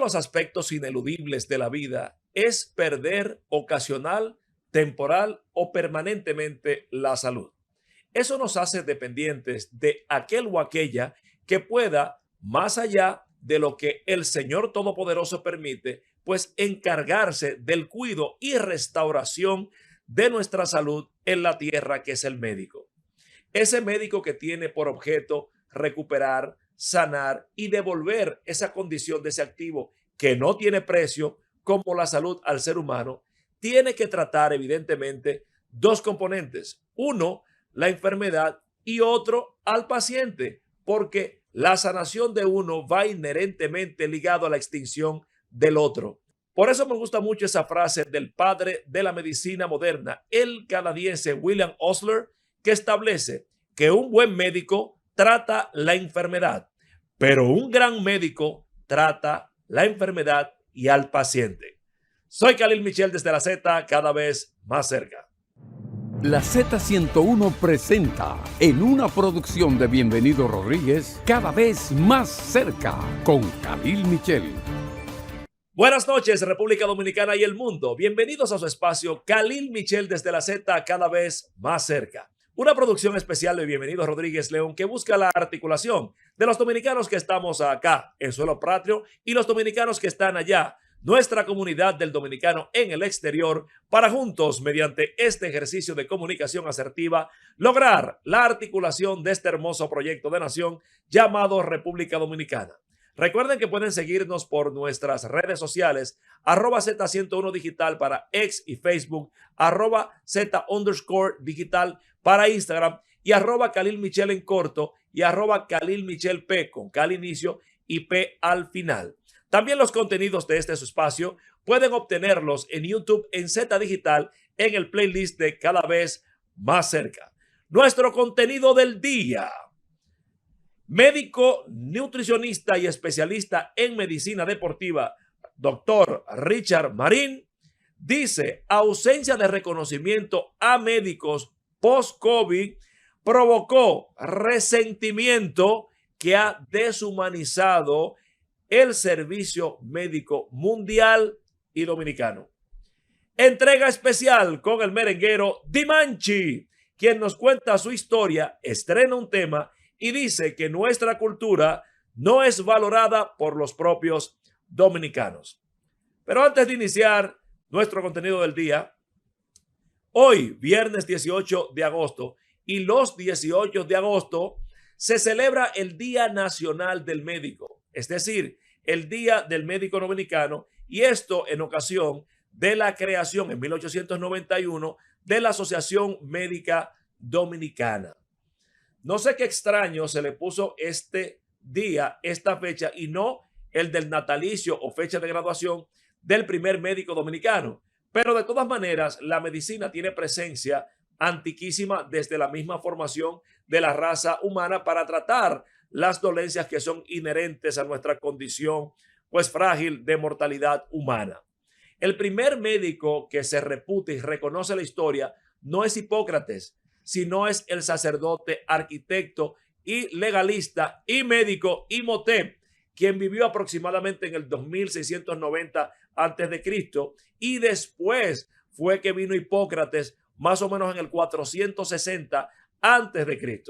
los aspectos ineludibles de la vida es perder ocasional, temporal o permanentemente la salud. Eso nos hace dependientes de aquel o aquella que pueda, más allá de lo que el Señor Todopoderoso permite, pues encargarse del cuidado y restauración de nuestra salud en la tierra, que es el médico. Ese médico que tiene por objeto recuperar, sanar y devolver esa condición de ese activo que no tiene precio como la salud al ser humano, tiene que tratar evidentemente dos componentes. Uno, la enfermedad, y otro, al paciente, porque la sanación de uno va inherentemente ligado a la extinción del otro. Por eso me gusta mucho esa frase del padre de la medicina moderna, el canadiense William Osler, que establece que un buen médico trata la enfermedad, pero un gran médico trata la enfermedad y al paciente. Soy Khalil Michel desde la Z, cada vez más cerca. La Z101 presenta, en una producción de Bienvenido Rodríguez, cada vez más cerca, con Khalil Michel. Buenas noches, República Dominicana y el mundo. Bienvenidos a su espacio Khalil Michel desde la Z, cada vez más cerca. Una producción especial de Bienvenido Rodríguez León que busca la articulación de los dominicanos que estamos acá en suelo patrio y los dominicanos que están allá, nuestra comunidad del dominicano en el exterior, para juntos, mediante este ejercicio de comunicación asertiva, lograr la articulación de este hermoso proyecto de nación llamado República Dominicana. Recuerden que pueden seguirnos por nuestras redes sociales, @Z101 Digital para X y Facebook, @Z_Digital para Instagram y @Khalil Michel en corto y @Khalil Michel P con K al inicio y P al final. También los contenidos de este su espacio pueden obtenerlos en YouTube en Z Digital en el playlist de Cada vez más cerca. Nuestro contenido del día. Médico, nutricionista y especialista en medicina deportiva, doctor Richard Marín, dice: ausencia de reconocimiento a médicos post-COVID provocó resentimiento que ha deshumanizado el servicio médico mundial y dominicano. Entrega especial con el merenguero Dimanchi, quien nos cuenta su historia, estrena un tema y dice que nuestra cultura no es valorada por los propios dominicanos. Pero antes de iniciar nuestro contenido del día, hoy, viernes 18 de agosto, y los 18 de agosto se celebra el Día Nacional del Médico, es decir, el Día del Médico Dominicano, y esto en ocasión de la creación en 1891 de la Asociación Médica Dominicana. No sé qué extraño se le puso este día, esta fecha, y no el del natalicio o fecha de graduación del primer médico dominicano. Pero de todas maneras, la medicina tiene presencia antiquísima desde la misma formación de la raza humana para tratar las dolencias que son inherentes a nuestra condición, pues frágil, de mortalidad humana. El primer médico que se reputa y reconoce la historia no es Hipócrates, sino es el sacerdote, arquitecto y legalista y médico Imhotep, quien vivió aproximadamente en el 2690 a.C. y después fue que vino Hipócrates más o menos en el 460 a.C.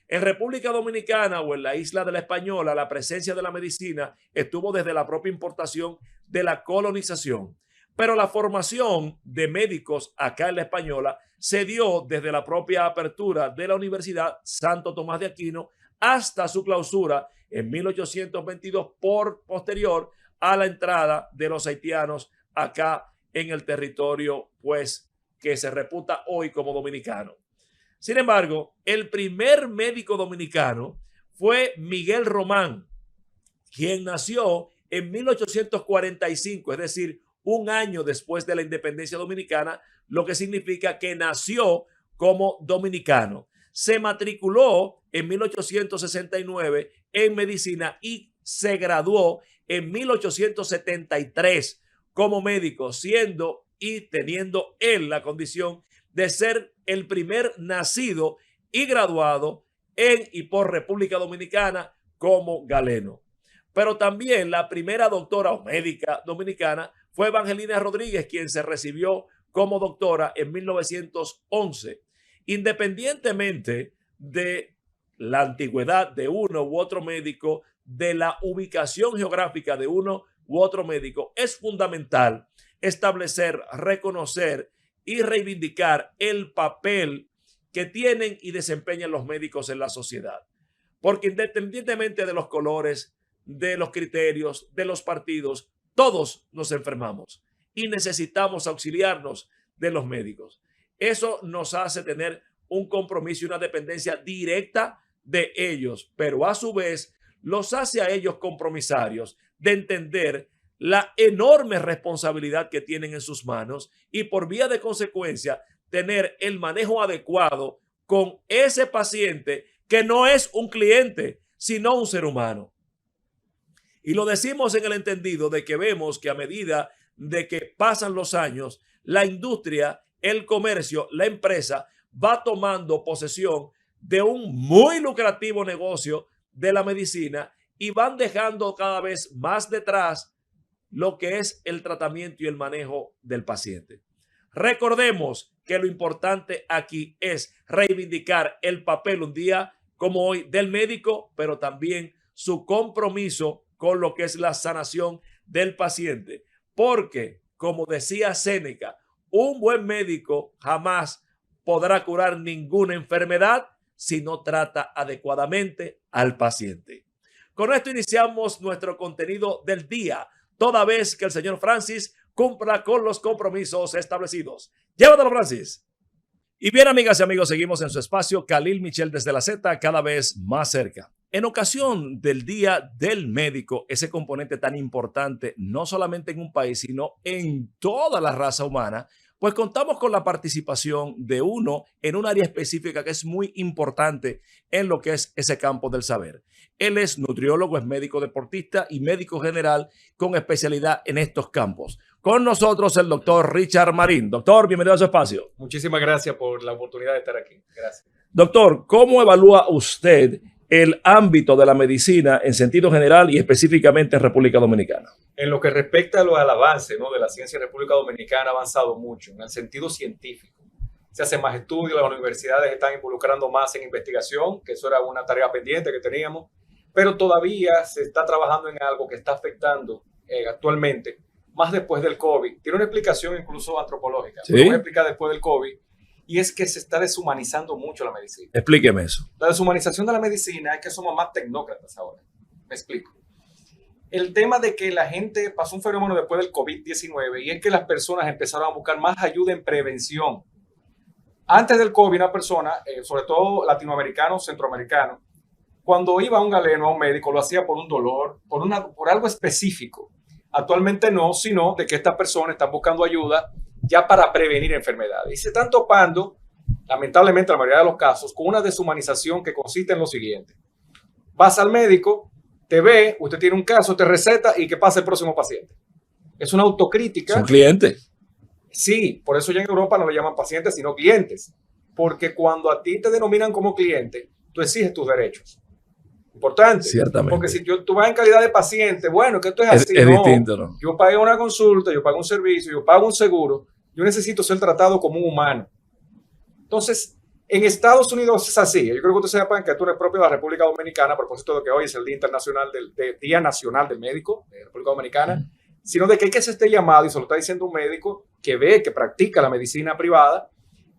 En República Dominicana o en la isla de la Española, la presencia de la medicina estuvo desde la propia importación de la colonización. Pero la formación de médicos acá en la Española se dio desde la propia apertura de la Universidad Santo Tomás de Aquino hasta su clausura en 1822, posterior a la entrada de los haitianos acá en el territorio, pues, que se reputa hoy como dominicano. Sin embargo, el primer médico dominicano fue Miguel Román, quien nació en 1845, es decir, un año después de la independencia dominicana, lo que significa que nació como dominicano. Se matriculó en 1869 en medicina y se graduó en 1873 como médico, siendo y teniendo él la condición de ser el primer nacido y graduado en y por República Dominicana como galeno. pero también la primera doctora o médica dominicana fue Evangelina Rodríguez, quien se recibió como doctora en 1911. Independientemente de la antigüedad de uno u otro médico, de la ubicación geográfica de uno u otro médico, es fundamental establecer, reconocer y reivindicar el papel que tienen y desempeñan los médicos en la sociedad. Porque independientemente de los colores, de los criterios, de los partidos, todos nos enfermamos y necesitamos auxiliarnos de los médicos. Eso nos hace tener un compromiso y una dependencia directa de ellos, pero a su vez los hace a ellos compromisarios de entender la enorme responsabilidad que tienen en sus manos y por vía de consecuencia tener el manejo adecuado con ese paciente que no es un cliente, sino un ser humano. Y lo decimos en el entendido de que vemos que a medida de que pasan los años, la industria, el comercio, la empresa va tomando posesión de un muy lucrativo negocio de la medicina y van dejando cada vez más detrás lo que es el tratamiento y el manejo del paciente. Recordemos que lo importante aquí es reivindicar el papel un día como hoy del médico, pero también su compromiso con lo que es la sanación del paciente. Porque, como decía Séneca, un buen médico jamás podrá curar ninguna enfermedad si no trata adecuadamente al paciente. Con esto iniciamos nuestro contenido del día, toda vez que el señor Francis cumpla con los compromisos establecidos. Llévatelo, Francis. Y bien, amigas y amigos, seguimos en su espacio Khalil Michel desde la Z, cada vez más cerca. En ocasión del Día del Médico, ese componente tan importante, no solamente en un país, sino en toda la raza humana, pues contamos con la participación de uno en un área específica que es muy importante en lo que es ese campo del saber. Él es nutriólogo, es médico deportista y médico general con especialidad en estos campos. Con nosotros el doctor Richard Marín. Doctor, bienvenido a su espacio. Muchísimas gracias por la oportunidad de estar aquí. Gracias. Doctor, ¿cómo evalúa usted el ámbito de la medicina en sentido general y específicamente en República Dominicana? En lo que respecta al avance, ¿no?, de la ciencia en República Dominicana, ha avanzado mucho en el sentido científico. Se hacen más estudios, las universidades están involucrando más en investigación, que eso era una tarea pendiente que teníamos, pero todavía se está trabajando en algo que está afectando actualmente, más después del COVID. Tiene una explicación incluso antropológica. ¿Sí? Vamos a explicar después del COVID. Y es que se está deshumanizando mucho la medicina. Explíqueme eso. La deshumanización de la medicina es que somos más tecnócratas ahora. Me explico. El tema de que la gente pasó un fenómeno después del COVID-19 y es que las personas empezaron a buscar más ayuda en prevención. Antes del COVID, una persona, sobre todo latinoamericano, centroamericano, cuando iba a un galeno, a un médico, lo hacía por un dolor, por algo específico. Actualmente no, sino de que estas personas están buscando ayuda ya para prevenir enfermedades. Y se están topando, lamentablemente, la mayoría de los casos, con una deshumanización que consiste en lo siguiente. Vas al médico, te ve, usted tiene un caso, te receta y que pasa el próximo paciente. Es una autocrítica. Son clientes. Sí, por eso ya en Europa no le llaman pacientes, sino clientes. Porque cuando a ti te denominan como cliente, tú exiges tus derechos. Importante. Ciertamente. Porque si tú vas en calidad de paciente, bueno, que esto es así. Es distinto, ¿no? Yo pagué una consulta, yo pago un servicio, yo pago un seguro. Yo necesito ser tratado como un humano. Entonces, en Estados Unidos es así. Yo creo que ustedes sepan que esto no es propio de la República Dominicana, a propósito de que hoy es el Día Internacional Día Nacional del Médico de la República Dominicana, sino de que hay que hacer este llamado, y se lo está diciendo un médico que ve, que practica la medicina privada,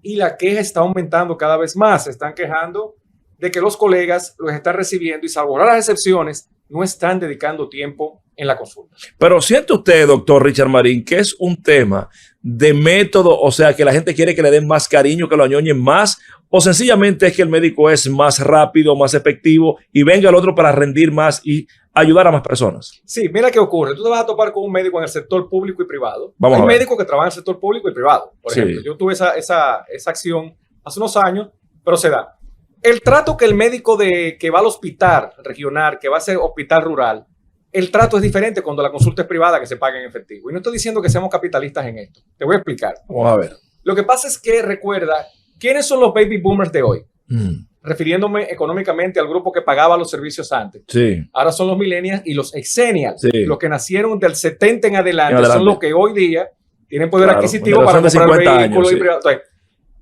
y la queja está aumentando cada vez más. Se están quejando de que los colegas los están recibiendo y, salvo las excepciones, no están dedicando tiempo en la consulta. Pero ¿siente usted, doctor Richard Marín, que es un tema de método, o sea, que la gente quiere que le den más cariño, que lo añoñen más, o sencillamente es que el médico es más rápido, más efectivo y venga el otro para rendir más y ayudar a más personas? Sí, mira qué ocurre. Tú te vas a topar con un médico en el sector público y privado. Hay médicos que trabajan en el sector público y privado. Por ejemplo, yo tuve esa acción hace unos años, pero se da. El trato que el médico que va al hospital regional, que va a ser hospital rural, el trato es diferente cuando la consulta es privada, que se paga en efectivo. Y no estoy diciendo que seamos capitalistas en esto. Te voy a explicar. Vamos a ver. Lo que pasa es que recuerda, ¿quiénes son los baby boomers de hoy? refiriéndome económicamente al grupo que pagaba los servicios antes. Sí. Ahora son los millennials y los exennials. Sí. Los que nacieron del 70 en adelante son los que hoy día tienen poder adquisitivo para generación de comprar 50 vehículos. años, sí. Entonces,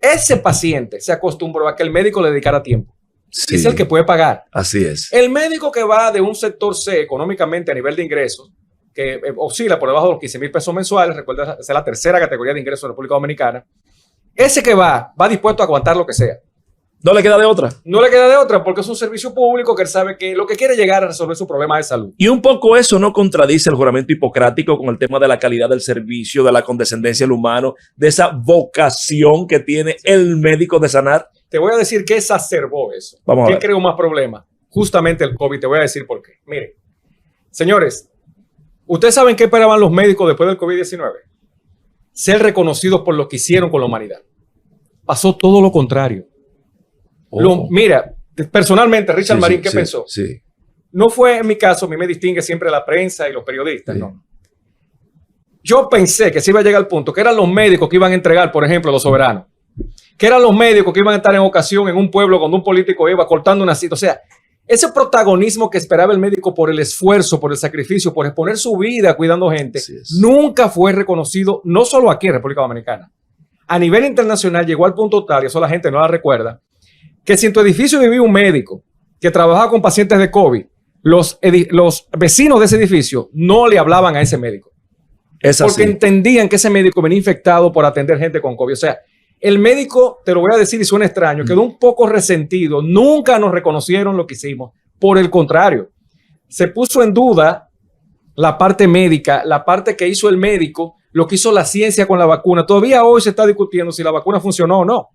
ese paciente se acostumbró a que el médico le dedicara tiempo. Sí. Es el que puede pagar. Así es. El médico que va de un sector C económicamente a nivel de ingresos, que oscila por debajo de los 15,000 pesos mensuales, recuerda, esa es la tercera categoría de ingresos de la República Dominicana, ese que va dispuesto a aguantar lo que sea. No le queda de otra. No le queda de otra porque es un servicio público que él sabe que lo que quiere llegar a resolver su problema de salud. Y un poco eso no contradice el juramento hipocrático con el tema de la calidad del servicio, de la condescendencia al humano, de esa vocación que tiene el médico de sanar. Te voy a decir qué exacerbó eso. Vamos a ¿Qué ver. creó más problemas? Justamente el COVID. Te voy a decir por qué. Miren, señores, ¿ustedes saben qué esperaban los médicos después del COVID-19? Ser reconocidos por lo que hicieron con la humanidad. Pasó todo lo contrario. Mira, personalmente, Richard Marín, ¿qué pensó? Sí. No fue en mi caso, a mí me distingue siempre la prensa y los periodistas, Sí. no. Yo pensé que se iba a llegar al punto que eran los médicos que iban a entregar, por ejemplo, a los soberanos. Que eran los médicos que iban a estar en ocasión en un pueblo cuando un político iba cortando una cita. O sea, ese protagonismo que esperaba el médico por el esfuerzo, por el sacrificio, por exponer su vida cuidando gente, nunca fue reconocido, no solo aquí en República Dominicana. A nivel internacional llegó al punto tal, y eso la gente no la recuerda, que si en tu edificio vivía un médico que trabajaba con pacientes de COVID, los vecinos de ese edificio no le hablaban a ese médico. Es así. Porque entendían que ese médico venía infectado por atender gente con COVID. O sea, el médico, te lo voy a decir y suena extraño, quedó un poco resentido. Nunca nos reconocieron lo que hicimos. Por el contrario, se puso en duda la parte médica, la parte que hizo el médico, lo que hizo la ciencia con la vacuna. Todavía hoy se está discutiendo si la vacuna funcionó o no.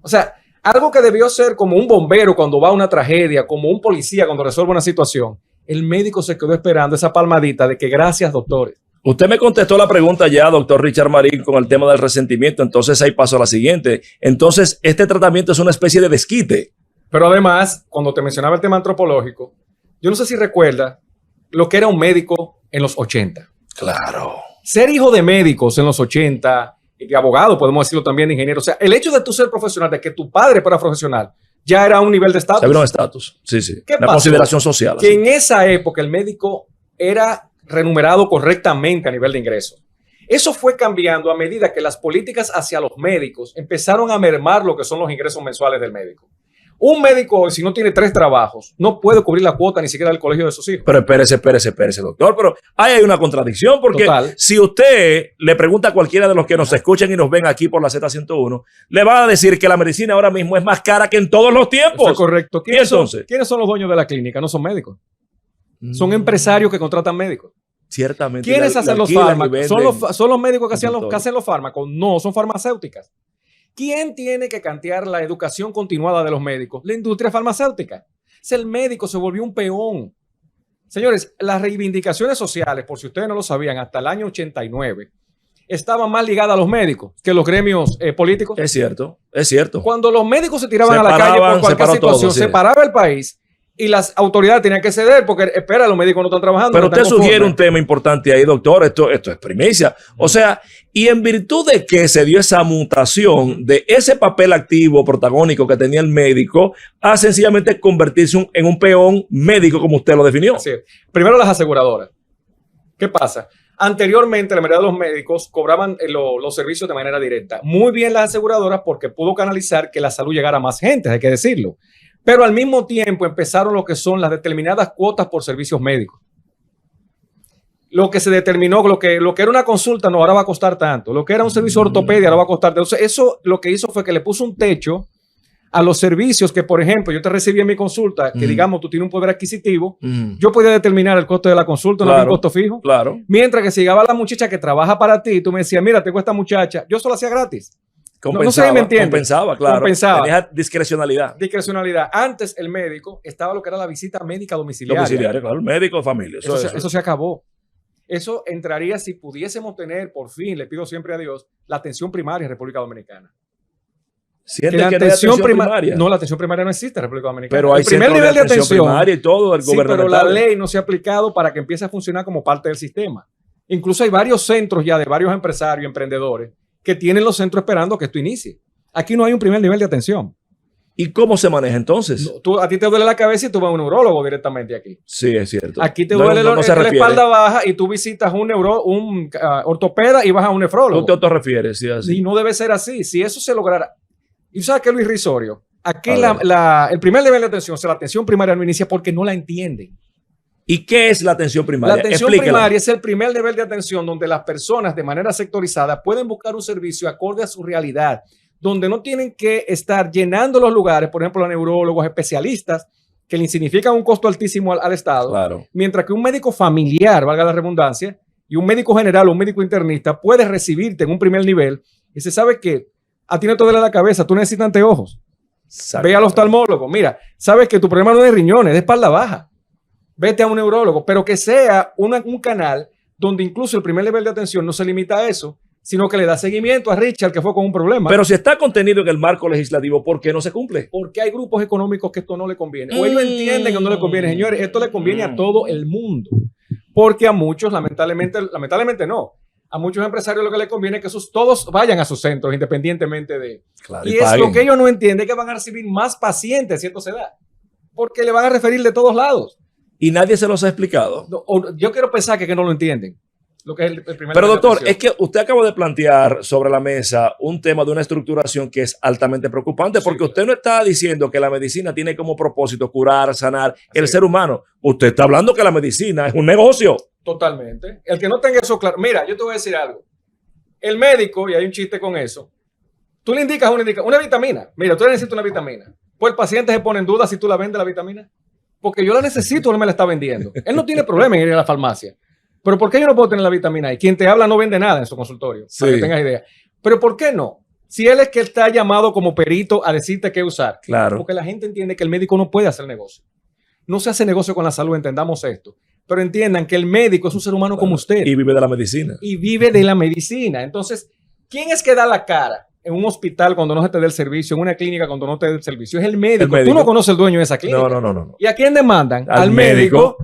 O sea, algo que debió ser como un bombero cuando va a una tragedia, como un policía cuando resuelve una situación, el médico se quedó esperando esa palmadita de que gracias, doctores. Usted me contestó la pregunta ya, doctor Richard Marín, con el tema del resentimiento. Entonces ahí paso a la siguiente. Entonces, este tratamiento es una especie de desquite. Pero además, cuando te mencionaba el tema antropológico, yo no sé si recuerda lo que era un médico en los 80. Claro. Ser hijo de médicos en los 80, de abogado, podemos decirlo también, de ingeniero. O sea, el hecho de tú ser profesional, de que tu padre fuera profesional, ya era un nivel de estatus. Se abrió un estatus. Sí, sí. ¿Qué Una pasó? consideración social. Que en esa época el médico era remunerado correctamente a nivel de ingresos. Eso fue cambiando a medida que las políticas hacia los médicos empezaron a mermar lo que son los ingresos mensuales del médico. Un médico hoy, si no tiene 3 trabajos, no puede cubrir la cuota ni siquiera del colegio de sus hijos. Pero espérese, doctor. Pero ahí hay una contradicción porque Total. si usted le pregunta a cualquiera de los que nos escuchan y nos ven aquí por la Z101, le va a decir que la medicina ahora mismo es más cara que en todos los tiempos. Eso es correcto. ¿Quiénes son los dueños de la clínica? No son médicos. Son empresarios que contratan médicos. Ciertamente. ¿Quiénes hacen los fármacos? ¿Son los médicos que doctor. hacen los fármacos? No, son farmacéuticas. ¿Quién tiene que cantear la educación continuada de los médicos? La industria farmacéutica. El médico se volvió un peón. Señores, las reivindicaciones sociales, por si ustedes no lo sabían, hasta el año 89, estaban más ligadas a los médicos que los gremios políticos. Es cierto, es cierto. Cuando los médicos se tiraban a la calle por cualquier situación, se paraba el país. Y las autoridades tenían que ceder porque, espera, los médicos no están trabajando. Pero no usted sugiere un tema importante ahí, doctor. Esto es primicia. O sea, y en virtud de que se dio esa mutación de ese papel activo, protagónico que tenía el médico, a sencillamente convertirse en un peón médico, como usted lo definió. Así es. Primero, las aseguradoras. ¿Qué pasa? Anteriormente, la mayoría de los médicos cobraban los servicios de manera directa. Muy bien las aseguradoras porque pudo canalizar que la salud llegara a más gente, hay que decirlo. Pero al mismo tiempo empezaron lo que son las determinadas cuotas por servicios médicos. Lo que se determinó, lo que era una consulta, no, ahora va a costar tanto. Lo que era un servicio de ortopedia, ahora va a costar tanto. Entonces, eso lo que hizo fue que le puso un techo a los servicios que, por ejemplo, yo te recibí en mi consulta, que digamos tú tienes un poder adquisitivo, yo podía determinar el costo de la consulta, no había un costo fijo. Claro. Mientras que si llegaba la muchacha que trabaja para ti, tú me decías, mira, tengo esta muchacha, yo solo hacía gratis. Compensaba, no sé si me entiendes. Compensaba, claro. Compensaba. Tenía discrecionalidad. Discrecionalidad. Antes el médico estaba lo que era la visita médica domiciliaria. Domiciliaria, claro. El médico de familia. Eso se acabó. Eso entraría si pudiésemos tener, por fin, le pido siempre a Dios, la atención primaria en República Dominicana. ¿Siente que no hay atención primaria? No, la atención primaria no existe en República Dominicana. Pero hay el primer nivel de atención primaria y todo, el pero la ley no se ha aplicado para que empiece a funcionar como parte del sistema. Incluso hay varios centros ya de varios empresarios y emprendedores que tienen los centros esperando que esto inicie. Aquí no hay un primer nivel de atención. ¿Y cómo se maneja entonces? A ti te duele la cabeza y tú vas a un neurólogo directamente aquí. Sí, es cierto. Aquí te duele la espalda baja y tú visitas un ortopeda y vas a un nefrólogo. Tú te autorrefieres, sí, así. Y no debe ser así. Si eso se lograra. ¿Y sabes qué, Luis Risorio? Aquí el primer nivel de atención, o sea, la atención primaria no inicia porque no la entienden. ¿Y qué es la atención primaria? La atención primaria es el primer nivel de atención donde las personas de manera sectorizada pueden buscar un servicio acorde a su realidad, donde no tienen que estar llenando los lugares, por ejemplo, los neurólogos, especialistas, que le significan un costo altísimo al Estado, claro. Mientras que un médico familiar, valga la redundancia, y un médico general o un médico internista puede recibirte en un primer nivel y se sabe que a ti no te duele la cabeza, tú necesitas anteojos. Ve al oftalmólogo. Mira, sabes que tu problema no es de riñones, es de espalda baja. Vete a un neurólogo, pero que sea un canal donde incluso el primer nivel de atención no se limita a eso, sino que le da seguimiento a Richard, que fue con un problema. Pero si está contenido en el marco legislativo, ¿por qué no se cumple? Porque hay grupos económicos que esto no le conviene. O ellos entienden que no le conviene. Señores, esto le conviene a todo el mundo. Porque a muchos, lamentablemente no. A muchos empresarios lo que les conviene es que todos vayan a sus centros, independientemente de... Claro, y es lo que ellos no entienden, que van a recibir más pacientes si esto se da. Porque le van a referir de todos lados. Y nadie se los ha explicado. Yo quiero pensar que no lo entienden. Lo que es el primer. Pero doctor, es que usted acaba de plantear sobre la mesa un tema de una estructuración que es altamente preocupante, porque usted no está diciendo que la medicina tiene como propósito curar, sanar el ser humano. Usted está hablando que la medicina es un negocio. Totalmente. El que no tenga eso claro. Mira, yo te voy a decir algo. El médico, y hay un chiste con eso, tú le indicas una vitamina. Mira, tú necesitas una vitamina. Pues el paciente se pone en duda si tú la vendes la vitamina. Porque yo la necesito, él me la está vendiendo. Él no tiene problema en ir a la farmacia. Pero ¿por qué yo no puedo tener la vitamina I? Quien te habla no vende nada en su consultorio, sí, para que tengas idea. Pero ¿por qué no? Si él es que está llamado como perito a decirte qué usar. Claro. Porque la gente entiende que el médico no puede hacer negocio. No se hace negocio con la salud, entendamos esto. Pero entiendan que el médico es un ser humano como usted. Y vive de la medicina. Y vive de la medicina. Entonces, ¿quién es que da la cara en un hospital cuando no se te dé el servicio, en una clínica cuando no te dé el servicio? Es el médico. Tú no conoces el dueño de esa clínica. No. ¿Y a quién demandan? Al médico.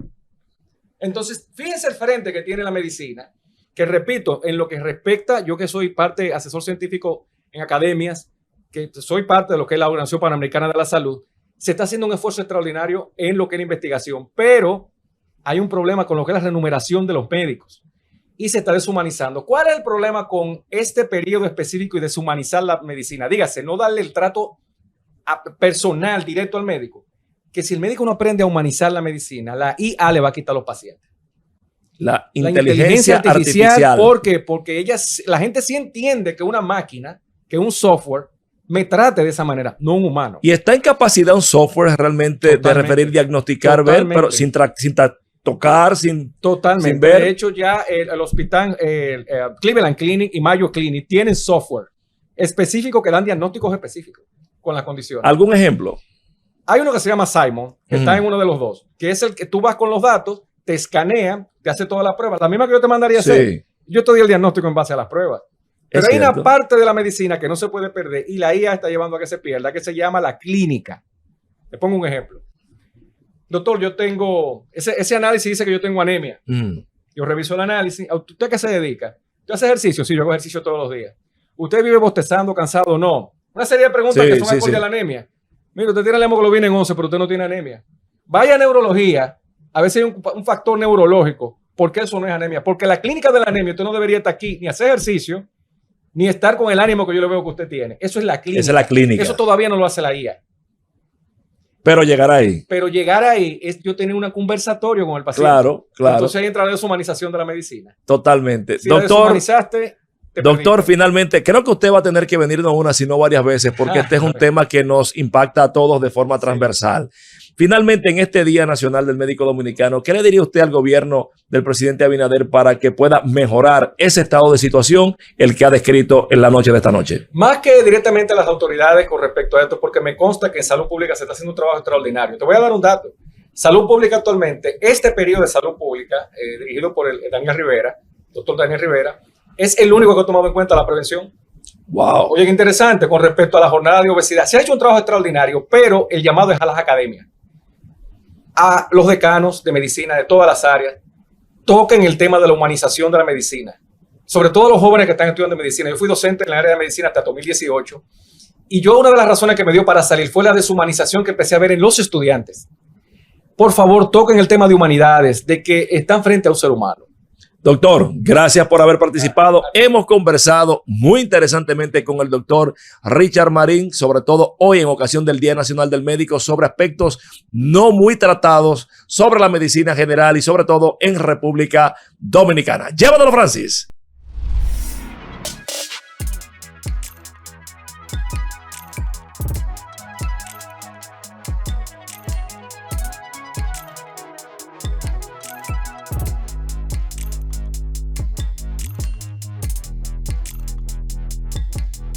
Entonces, fíjense el frente que tiene la medicina, que repito, en lo que respecta, yo que soy asesor científico en academias, que soy parte de lo que es la Organización Panamericana de la Salud, se está haciendo un esfuerzo extraordinario en lo que es la investigación, pero hay un problema con lo que es la remuneración de los médicos y se está deshumanizando. ¿Cuál es el problema con este periodo específico y deshumanizar la medicina? Dígase, no darle el trato personal directo al médico. Que si el médico no aprende a humanizar la medicina, la IA le va a quitar a los pacientes. La inteligencia artificial. ¿Por qué? Porque la gente sí entiende que una máquina, que un software, me trate de esa manera, no un humano. Y está en capacidad un software realmente de referir, diagnosticar, ver, pero sin tocar, sin ver. De hecho, ya el hospital, Cleveland Clinic y Mayo Clinic tienen software específico que dan diagnósticos específicos con las condiciones. ¿Algún ejemplo? Hay uno que se llama Simon, que está en uno de los dos, que es el que tú vas con los datos, te escanean, te hace todas las pruebas. La misma que yo te mandaría a hacer. Yo te doy el diagnóstico en base a las pruebas. Pero hay una parte de la medicina que no se puede perder y la IA está llevando a que se pierda, que se llama la clínica. Le pongo un ejemplo. Doctor, yo tengo... Ese análisis dice que yo tengo anemia. Yo reviso el análisis. ¿Usted a qué se dedica? ¿Usted hace ejercicio? Sí, yo hago ejercicio todos los días. ¿Usted vive bostezando, cansado o no? Una serie de preguntas que son acorde a la anemia. Mira, usted tiene la hemoglobina en 11, pero usted no tiene anemia. Vaya a neurología, a veces hay un factor neurológico. ¿Por qué eso no es anemia? Porque la clínica de la anemia, usted no debería estar aquí ni hacer ejercicio, ni estar con el ánimo que yo le veo que usted tiene. Eso es la clínica. Esa es la clínica. Eso todavía no lo hace la IA. Pero llegar ahí. Pero llegar ahí es yo tener un conversatorio con el paciente. Claro. Entonces ahí entra la deshumanización de la medicina. Totalmente. Si Doctor, finalmente, creo que usted va a tener que venir no una, sino varias veces, porque este es un tema que nos impacta a todos de forma transversal. Finalmente, en este Día Nacional del Médico Dominicano, ¿qué le diría usted al gobierno del presidente Abinader para que pueda mejorar ese estado de situación, el que ha descrito en la noche de esta noche? Más que directamente a las autoridades con respecto a esto, porque me consta que en salud pública se está haciendo un trabajo extraordinario. Te voy a dar un dato. Salud pública actualmente, este periodo de salud pública, dirigido por el doctor Daniel Rivera, es el único que ha tomado en cuenta la prevención. Wow. Oye, qué interesante con respecto a la jornada de obesidad. Se ha hecho un trabajo extraordinario, pero el llamado es a las academias, a los decanos de medicina de todas las áreas, toquen el tema de la humanización de la medicina. Sobre todo los jóvenes que están estudiando medicina. Yo fui docente en el área de medicina hasta 2018 Y yo una de las razones que me dio para salir fue la deshumanización que empecé a ver en los estudiantes. Por favor, toquen el tema de humanidades, de que están frente a un ser humano. Doctor, gracias por haber participado. Hemos conversado muy interesantemente con el doctor Richard Marín, sobre todo hoy en ocasión del Día Nacional del Médico, sobre aspectos no muy tratados sobre la medicina general y sobre todo en República Dominicana. Llévatelo, Francis.